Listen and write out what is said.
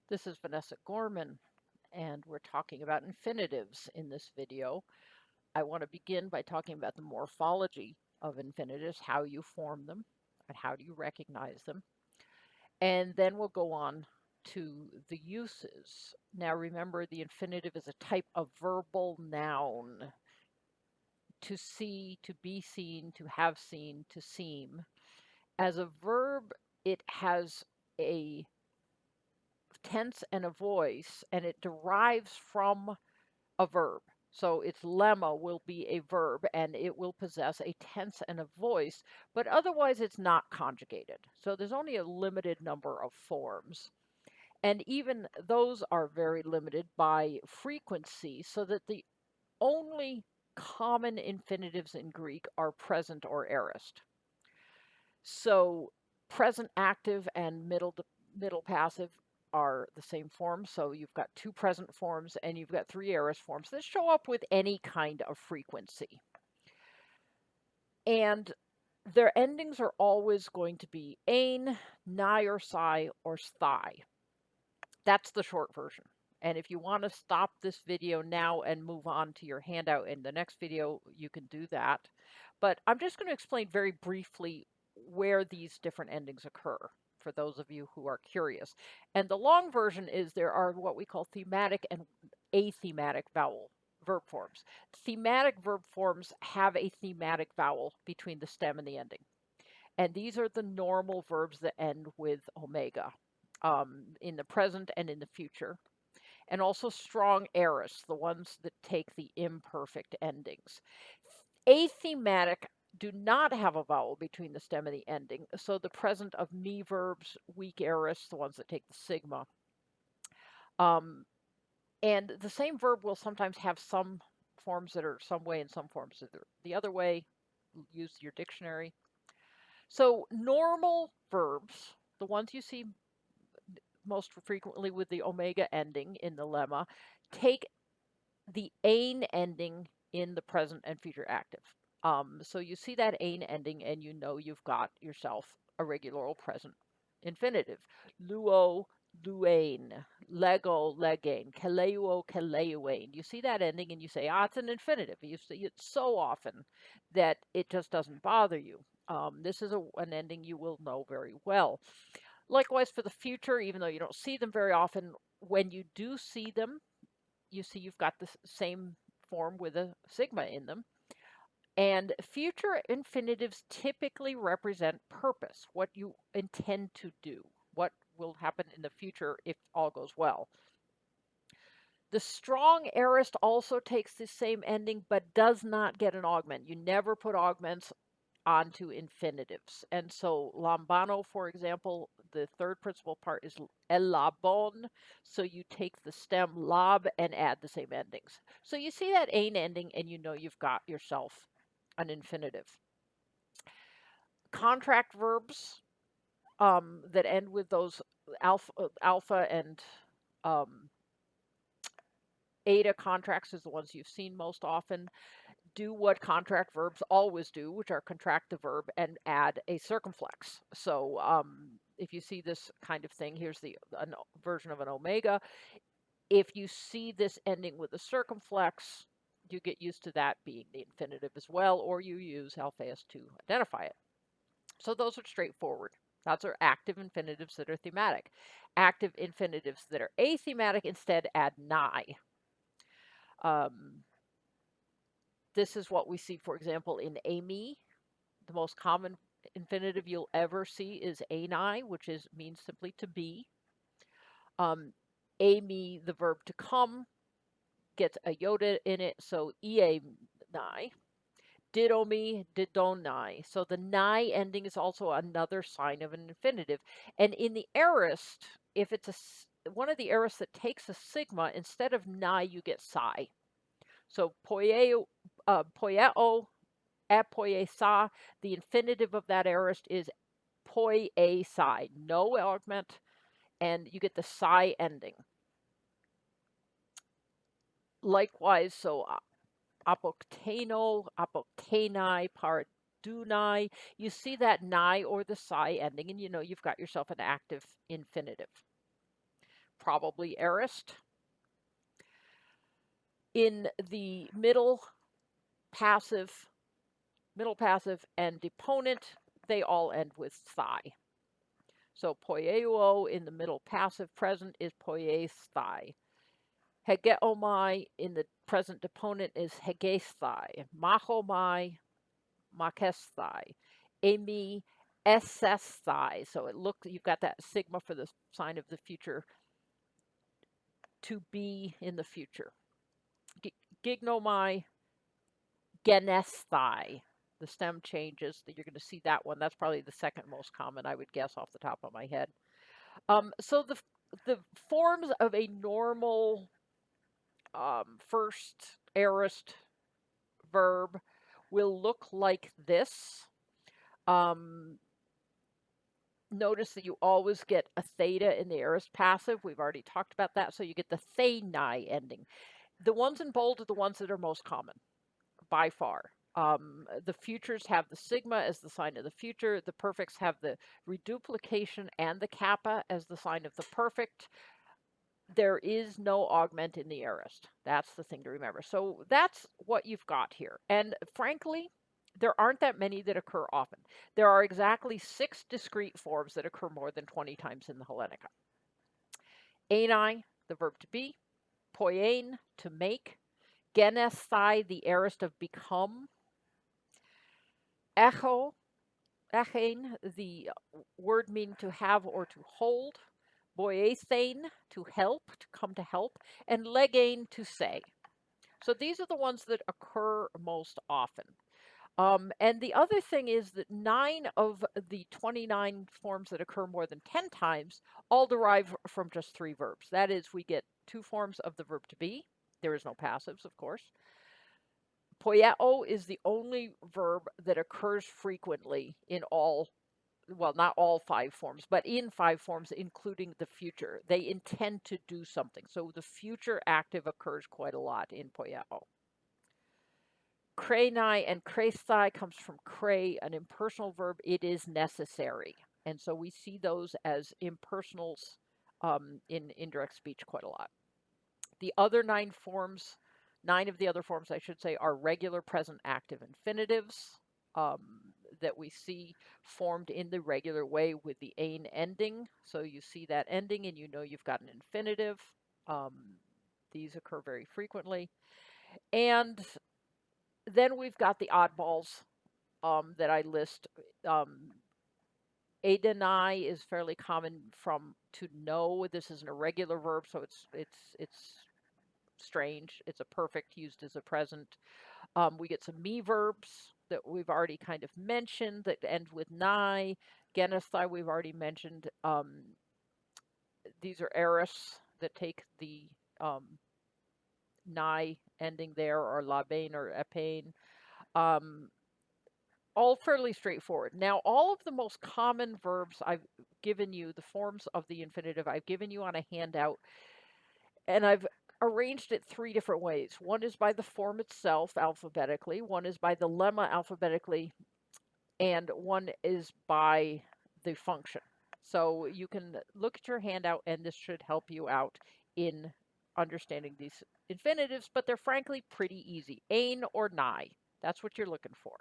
This is Vanessa Gorman, and we're talking about infinitives in this video. I want to begin by talking about the morphology of infinitives, how you form them, and how do you recognize them. And then we'll go on to the uses. Now remember, the infinitive is a type of verbal noun. To see, to be seen, to have seen, to seem. As a verb, it has a tense and a voice, and it derives from a verb. So its lemma will be a verb and it will possess a tense and a voice, but otherwise it's not conjugated. So there's only a limited number of forms. And even those are very limited by frequency, so that the only common infinitives in Greek are present or aorist. So present active and middle passive are the same form. So you've got two present forms and you've got three aorist forms that show up with any kind of frequency. And their endings are always going to be ein, nigh or psi, or sthai. That's the short version. And if you want to stop this video now and move on to your handout in the next video, you can do that. But I'm just going to explain very briefly where these different endings occur for those of you who are curious. And the long version is there are what we call thematic and athematic vowel verb forms. Thematic verb forms have a thematic vowel between the stem and the ending. And these are the normal verbs that end with omega in the present and in the future. And also strong aorists, the ones that take the imperfect endings. Athematic do not have a vowel between the stem and the ending. So the present of me verbs, weak aorists, the ones that take the sigma. Um, and the same verb will sometimes have some forms that are some way and some forms that are the other way. Use your dictionary. So normal verbs, the ones you see most frequently with the omega ending in the lemma, take the ein ending in the present and future active. So you see that ein ending and you know you've got yourself a regular old present infinitive. Luo, luain, lego, legain, keleuo, keleuain. You see that ending and you say, ah, it's an infinitive. You see it so often that it just doesn't bother you. This is an ending you will know very well. Likewise for the future, even though you don't see them very often, when you do see them, you see you've got the same form with a sigma in them. And future infinitives typically represent purpose, what you intend to do, what will happen in the future if all goes well. The strong aorist also takes the same ending, but does not get an augment. You never put augments onto infinitives. And so lambano, for example, the third principal part is elabon. So you take the stem lab and add the same endings. So you see that ein ending and you know you've got yourself an infinitive. Contract verbs that end with those alpha and um, eta contracts is the ones you've seen most often. Do what contract verbs always do, which are contract the verb and add a circumflex. So if you see this kind of thing, here's the version of an omega. If you see this ending with a circumflex, you get used to that being the infinitive as well, or you use alphaeus to identify it. So those are straightforward. Those are active infinitives that are thematic. Active infinitives that are athematic instead add nigh. This is what we see, for example, in ami. The most common infinitive you'll ever see is ani, which means simply to be. Ami, the verb to come, gets a iota in it, so iamni. Didomi, didonai. So the nigh ending is also another sign of an infinitive. And in the aorist, if it's one of the aorists that takes a sigma, instead of nigh, you get psi. So poieo, apoiesa, the infinitive of that aorist is poiesai, no augment, and you get the psi ending. Likewise, so apokteno, apoktenai, paradunai, you see that nigh or the psi ending, and you know you've got yourself an active infinitive. probably aorist. In the middle passive, and deponent, they all end with thigh. So poieuo in the middle passive present is poies thigh. Hegeomai in the present deponent is hegesthai. Machomai, makesthai. Emi, esesthai. So you've got that sigma for the sign of the future, to be in the future. Gignomai, genesthai. The stem changes. You're going to see that one. That's probably the second most common, I would guess, off the top of my head. So the forms of a normal first aorist verb will look like this. Notice that you always get a theta in the aorist passive. We've already talked about that. So you get the thenai ending. The ones in bold are the ones that are most common by far. The futures have the sigma as the sign of the future. The perfects have the reduplication and the kappa as the sign of the perfect. There is no augment in the aorist. That's the thing to remember. So that's what you've got here. And frankly, there aren't that many that occur often. There are exactly 6 discrete forms that occur more than 20 times in the Hellenica. Anai, the verb to be. Poiein, to make. Genesthai, the aorist of become. Echo, echein, the word meaning to have or to hold. Boiethein, to help, to come to help. And legein, to say. So these are the ones that occur most often. And the other thing is that 9 of the 29 forms that occur more than 10 times all derive from just 3 verbs. That is, we get 2 forms of the verb to be. There is no passives, of course. Poieo is the only verb that occurs frequently in all, well, not all 5 forms, but in 5 forms, including the future. They intend to do something. So the future active occurs quite a lot in poieo. Krenai and kresthai comes from kre, an impersonal verb. It is necessary. And so we see those as impersonals in indirect speech quite a lot. The other 9 forms, 9 of the other forms, I should say, are regular present active infinitives that we see formed in the regular way with the ain ending. So you see that ending and you know you've got an infinitive. These occur very frequently. And then we've got the oddballs that I list. Adenai is fairly common from to know. This is an irregular verb, so it's strange. It's a perfect used as a present. We get some me verbs that we've already kind of mentioned that end with nai. Genesthai we've already mentioned. These are aorist that take the nai ending there, or labain or epain. All fairly straightforward. Now, all of the most common verbs I've given you, the forms of the infinitive, I've given you on a handout, and I've arranged it 3 different ways. One is by the form itself alphabetically, one is by the lemma alphabetically, and one is by the function. So you can look at your handout, and this should help you out in understanding these infinitives, but they're frankly pretty easy. Ain or nai, that's what you're looking for.